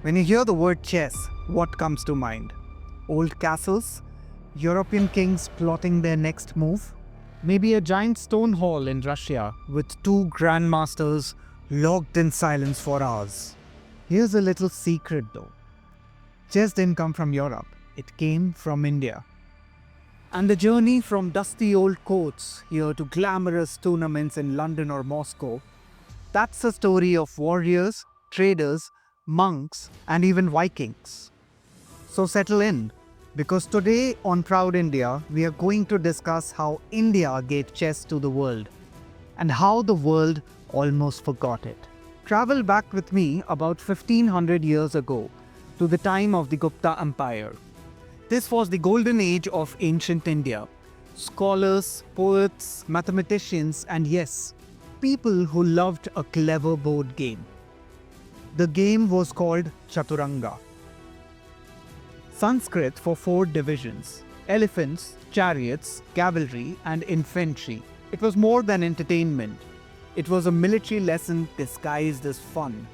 When you hear the word chess, what comes to mind? Old castles? European kings plotting their next move? Maybe a giant stone hall in Russia with two grandmasters locked in silence for hours. Here's a little secret though. Chess didn't come from Europe, it came from India. And the journey from dusty old courts here to glamorous tournaments in London or Moscow, that's a story of warriors, traders, monks, and even Vikings. So settle in, because today on Proud India, we are going to discuss how India gave chess to the world and how the world almost forgot it. Travel back with me about 1500 years ago to the time of the Gupta Empire. This was the golden age of ancient India. Scholars, poets, mathematicians, and yes, people who loved a clever board game. The game was called Chaturanga. Sanskrit for 4 divisions: elephants, chariots, cavalry, and infantry. It was more than entertainment. It was a military lesson disguised as fun.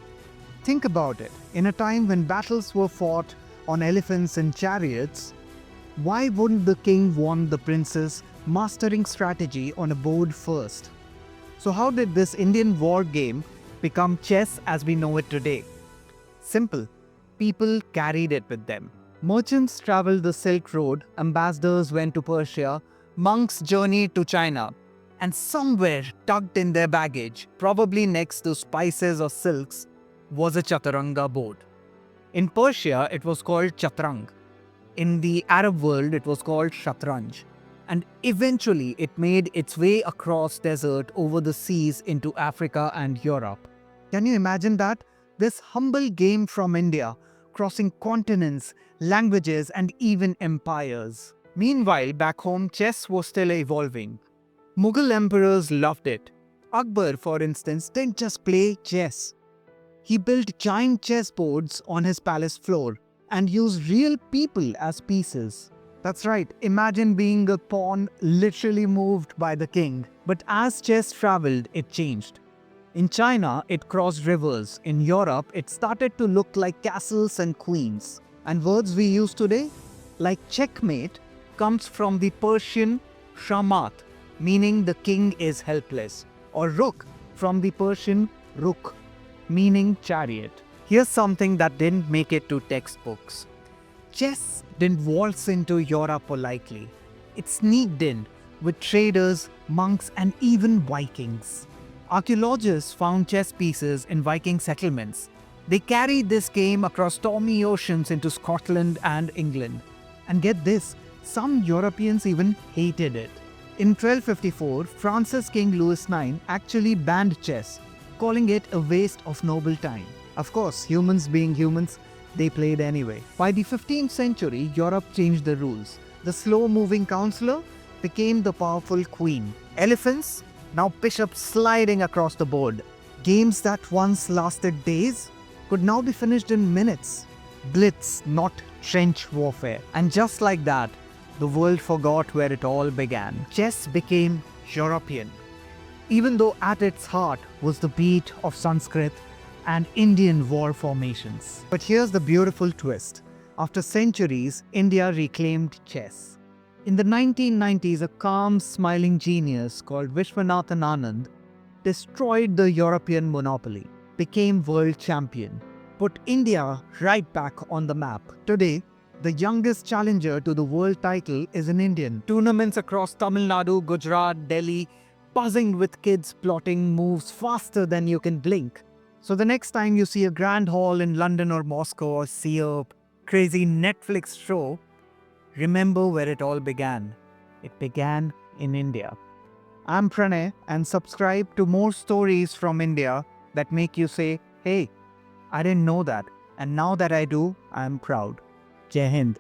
Think about it. In a time when battles were fought on elephants and chariots, why wouldn't the king want the princess mastering strategy on a board first? So how did this Indian war game become chess as we know it today? Simple. People carried it with them. Merchants traveled the Silk Road, ambassadors went to Persia, monks journeyed to China, and somewhere tucked in their baggage, probably next to spices or silks, was a Chaturanga board. In Persia, it was called Chaturanga. In the Arab world, it was called Shatranj. And eventually, it made its way across desert over the seas into Africa and Europe. Can you imagine that? This humble game from India, crossing continents, languages, and even empires. Meanwhile, back home, chess was still evolving. Mughal emperors loved it. Akbar, for instance, didn't just play chess. He built giant chessboards on his palace floor and used real people as pieces. That's right, imagine being a pawn literally moved by the king. But as chess traveled, it changed. In China, it crossed rivers. In Europe, it started to look like castles and queens. And words we use today, like checkmate, comes from the Persian shamat, meaning the king is helpless, or rook from the Persian ruk, meaning chariot. Here's something that didn't make it to textbooks. Chess didn't waltz into Europe politely. It sneaked in with traders, monks, and even Vikings. Archaeologists found chess pieces in Viking settlements. They carried this game across stormy oceans into Scotland and England. And get this, some Europeans even hated it. In 1254, France's King Louis IX actually banned chess, calling it a waste of noble time. Of course, humans being humans, they played anyway. By the 15th century, Europe changed the rules. The slow-moving counselor became the powerful queen. Elephants, now bishops sliding across the board. Games that once lasted days could now be finished in minutes. Blitz, not trench warfare. And just like that, the world forgot where it all began. Chess became European, even though at its heart was the beat of Sanskrit and Indian war formations. But here's the beautiful twist. After centuries, India reclaimed chess. In the 1990s, a calm, smiling genius called Viswanathan Anand destroyed the European monopoly, became world champion, put India right back on the map. Today, the youngest challenger to the world title is an Indian. Tournaments across Tamil Nadu, Gujarat, Delhi, buzzing with kids plotting moves faster than you can blink. So the next time you see a grand hall in London or Moscow or see a crazy Netflix show, remember where it all began. It began in India. I'm Pranay, and subscribe to more stories from India that make you say, hey, I didn't know that. And now that I do, I'm proud. Jai Hind.